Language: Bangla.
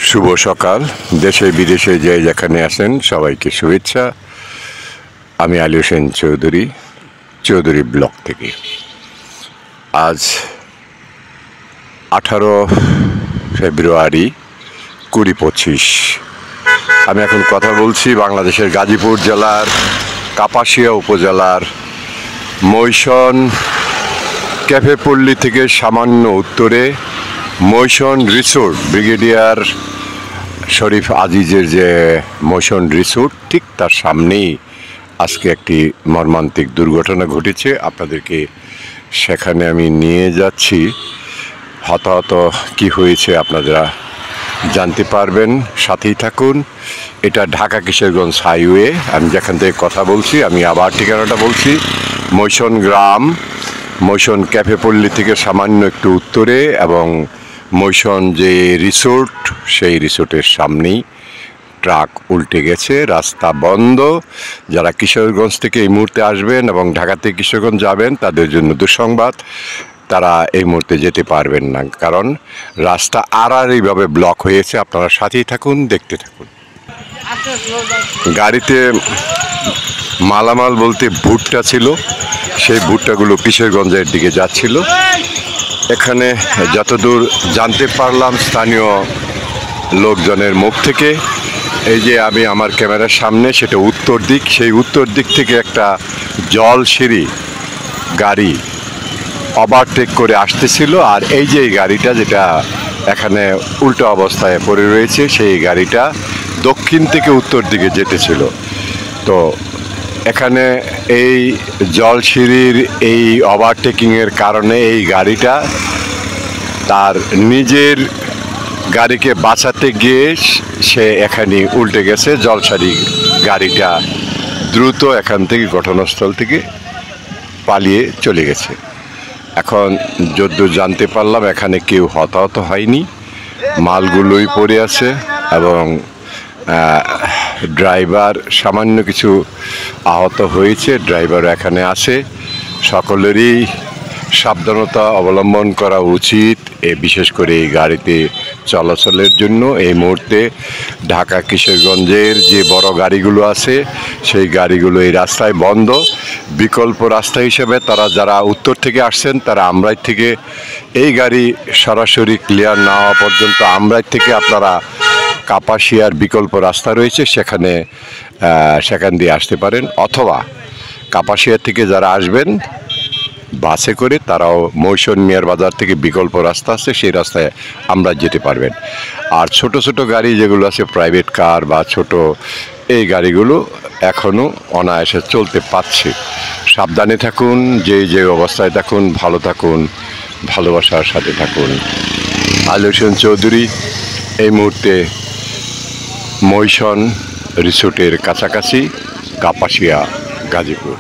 শুভ সকাল। দেশে বিদেশে যে যেখানে আছেন সবাইকে শুভেচ্ছা। আমি আলী হোসেন চৌধুরী ব্লক থেকে। আজ 18 ফেব্রুয়ারি 2025। আমি এখন কথা বলছি বাংলাদেশের গাজীপুর জেলার কাপাসিয়া উপজেলার মৈশন ক্যাফেপল্লী থেকে সামান্য উত্তরে মৈশন রিসোর্ট, ব্রিগেডিয়ার শরীফ আজিজের যে মৈশন রিসোর্ট, ঠিক তার সামনেই আজকে একটি মর্মান্তিক দুর্ঘটনা ঘটেছে। আপনাদেরকে সেখানে আমি নিয়ে যাচ্ছি। হতাহত কি হয়েছে আপনারা জানতে পারবেন, সাথেই থাকুন। এটা ঢাকা কিশোরগঞ্জ হাইওয়ে। আমি যেখান থেকে কথা বলছি, আমি আবার ঠিকানাটা বলছি। মৈশন গ্রাম, মৈশন ক্যাফেপল্লী থেকে সামান্য একটু উত্তরে, এবং মৈশন যে রিসোর্ট, সেই রিসোর্টের সামনেই ট্রাক উল্টে গেছে। রাস্তা বন্ধ। যারা কিশোরগঞ্জ থেকে এই মুহূর্তে আসবেন এবং ঢাকা থেকে কিশোরগঞ্জ যাবেন, তাদের জন্য দুঃসংবাদ, তারা এই মুহূর্তে যেতে পারবেন না, কারণ রাস্তা এইভাবে ব্লক হয়েছে। আপনারা সাথেই থাকুন, দেখতে থাকুন। গাড়িতে মালামাল বলতে ভুট্টা ছিল, সেই ভুট্টাগুলো কিশোরগঞ্জের দিকে যাচ্ছিল। এখানে যতদূর জানতে পারলাম স্থানীয় লোকজনের মুখ থেকে, এই যে আমি আমার ক্যামেরার সামনে, সেটা উত্তর দিক, সেই উত্তর দিক থেকে একটা জলসিঁড়ি গাড়ি ওভারটেক করে আসতেছিল। আর এই যে গাড়িটা যেটা এখানে উল্টো অবস্থায় পড়ে রয়েছে, সেই গাড়িটা দক্ষিণ থেকে উত্তর দিকে যেতেছিল। তো এখানে এই জলসিঁড়ির এই ওভারটেকিংয়ের কারণে এই গাড়িটা তার নিজের গাড়িকে বাঁচাতে গিয়ে সে এখানে উল্টে গেছে। জলসারি গাড়িটা দ্রুত এখান থেকে ঘটনাস্থল থেকে পালিয়ে চলে গেছে। এখন যদ্দূর জানতে পারলাম এখানে কেউ হতাহত হয়নি, মালগুলোই পড়ে আছে, এবং ড্রাইভার সামান্য কিছু আহত হয়েছে। ড্রাইভার এখানে আছে। সকলেরই সাবধানতা অবলম্বন করা উচিত, বিশেষ করে এই গাড়িতে চলাচলের জন্য। এই মুহূর্তে ঢাকা কিশোরগঞ্জের যে বড় গাড়িগুলো আছে, সেই গাড়িগুলো এই রাস্তায় বন্ধ। বিকল্প রাস্তা হিসেবে তারা যারা উত্তর থেকে আসছেন, তারা আমরাই থেকে, এই গাড়ি সরাসরি ক্লিয়ার না হওয়া পর্যন্ত আমরাই থেকে আপনারা কাপাসিয়ার বিকল্প রাস্তা রয়েছে, সেখান দিয়ে আসতে পারেন। অথবা কাপাসিয়া থেকে যারা আসবেন বাসে করে, তারাও মৈশন মিয়ার বাজার থেকে বিকল্প রাস্তা আছে, সেই রাস্তায় আমরা যেতে পারবেন। আর ছোট ছোট গাড়ি যেগুলো আছে, প্রাইভেট কার বা ছোট, এই গাড়িগুলো এখনও অনায়াসে চলতে পারছে। সাবধানে থাকুন, যে অবস্থায় থাকুন, ভালো থাকুন, ভালোবাসার সাথে থাকুন। আলী হোসেন চৌধুরী এই মুহূর্তে মৈশন রিসোর্টের কাছাকাছি, কাপাসিয়া, গাজীপুর।